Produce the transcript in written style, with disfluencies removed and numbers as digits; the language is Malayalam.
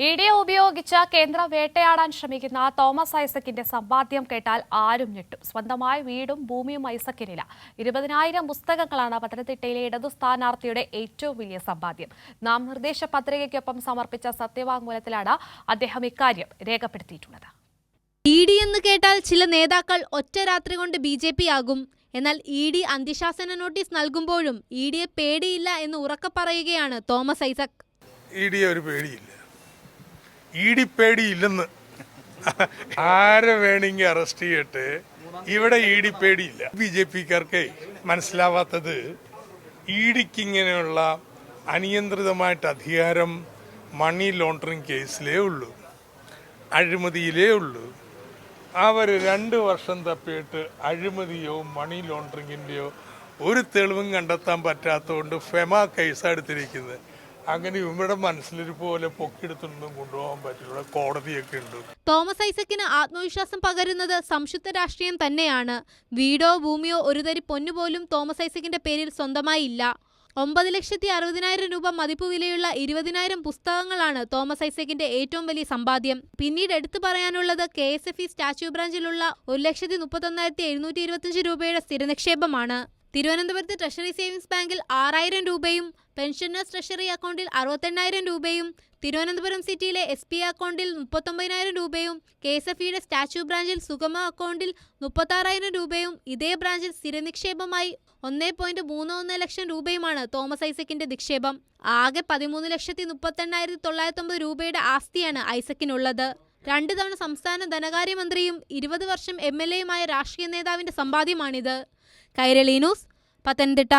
ഇ.ഡി ഉപയോഗിച്ച് കേന്ദ്രം വേട്ടയാടാൻ ശ്രമിക്കുന്ന തോമസ് ഐസക്കിന്റെ സമ്പാദ്യം കേട്ടാൽ ആരും ഞെട്ടും. സ്വന്തമായ വീടും ഭൂമിയും ഐസക്കിനില്ല. 20,000 പുസ്തകങ്ങളാണ് പത്തനംതിട്ടയിലെ ഇടതു സ്ഥാനാർത്ഥിയുടെ ഏറ്റവും വലിയ സമ്പാദ്യം. നാമനിർദ്ദേശ പത്രികയ്ക്കൊപ്പം സമർപ്പിച്ച സത്യവാങ്മൂലത്തിലാണ് അദ്ദേഹം ഇക്കാര്യം രേഖപ്പെടുത്തിയിട്ടുള്ളത്. ഇ.ഡി എന്ന് കേട്ടാൽ ചില നേതാക്കൾ ഒറ്റ രാത്രി കൊണ്ട് ബി.ജെ.പി ആകും. എന്നാൽ ഇ.ഡി അന്ത്യശാസന നോട്ടീസ് നൽകുമ്പോഴും ഇ.ഡിയെ പേടിയില്ല എന്ന് ഉറക്കെ പറയുകയാണ് തോമസ് ഐസക്. ഇ.ഡിയെ ഒരു പേടിയില്ല, ഇ.ഡി പേടിയില്ലെന്ന്. ആരെ വേണമെങ്കിൽ അറസ്റ്റ് ചെയ്യട്ടെ, ഇവിടെ ഇ.ഡി പേടിയില്ല. ബി.ജെ.പിക്കാർക്ക് മനസ്സിലാവാത്തത് ഇ.ഡിക്ക് ഇങ്ങനെയുള്ള അനിയന്ത്രിതമായിട്ട് അധികാരം മണി ലോണ്ടറിങ് കേസിലേ ഉള്ളൂ, അഴിമതിയിലേ ഉള്ളൂ. അവർ 2 വർഷം തപ്പിയിട്ട് അഴിമതിയോ മണി ലോണ്ടറിങ്ങിൻ്റെയോ ഒരു തെളിവും കണ്ടെത്താൻ പറ്റാത്തതുകൊണ്ട് ഫെമ കേസാണ് എടുത്തിരിക്കുന്നത്. അങ്ങനെ ഇവിടെ മനസ്സിലൊരു പോലെ പൊക്കിയെടുത്തൊന്നും കൊണ്ടുപോകാൻ പറ്റില്ല, കോടതിയൊക്കെ ഉണ്ട്. തോമസ് ഐസക്കിന് ആത്മവിശ്വാസം പകരുന്നത് സംശുദ്ധ രാഷ്ട്രീയം തന്നെയാണ്. വീടോ ഭൂമിയോ ഒരു തരി പൊന്നുപോലും തോമസ് ഐസക്കിന്റെ പേരിൽ സ്വന്തമായി ഇല്ല. 9,60,000 രൂപ മതിപ്പ് വിലയുള്ള 20,000 പുസ്തകങ്ങളാണ് തോമസ് ഐസക്കിന്റെ ഏറ്റവും വലിയ സമ്പാദ്യം. പിന്നീട് എടുത്തു പറയാനുള്ളത് KSFE സ്റ്റാച്യു ബ്രാഞ്ചിലുള്ള 1,31,725 രൂപയുടെ സ്ഥിരനിക്ഷേപമാണ്. തിരുവനന്തപുരത്ത് ട്രഷറി സേവിംഗ്സ് ബാങ്കിൽ 6,000 രൂപയും പെൻഷനേഴ്സ് ട്രഷറി അക്കൗണ്ടിൽ 68,000 രൂപയും തിരുവനന്തപുരം സിറ്റിയിലെ SBI അക്കൗണ്ടിൽ 39,000 രൂപയും KSFEയുടെ സ്റ്റാച്യു ബ്രാഞ്ചിൽ സുഗമ അക്കൗണ്ടിൽ 36,000 രൂപയും ഇതേ ബ്രാഞ്ചിൽ സ്ഥിരനിക്ഷേപമായി 1.31 ലക്ഷം രൂപയുമാണ് തോമസ് ഐസക്കിന്റെ നിക്ഷേപം. ആകെ 13,38,990 രൂപയുടെ ആസ്തിയാണ് ഐസക്കിനുള്ളത്. 2 തവണ സംസ്ഥാന ധനകാര്യമന്ത്രിയും 20 വർഷം MLAയുമായ രാഷ്ട്രീയ നേതാവിന്റെ സമ്പാദ്യമാണിത്. കൈരളി ന്യൂസ്, പത്തനംതിട്ട.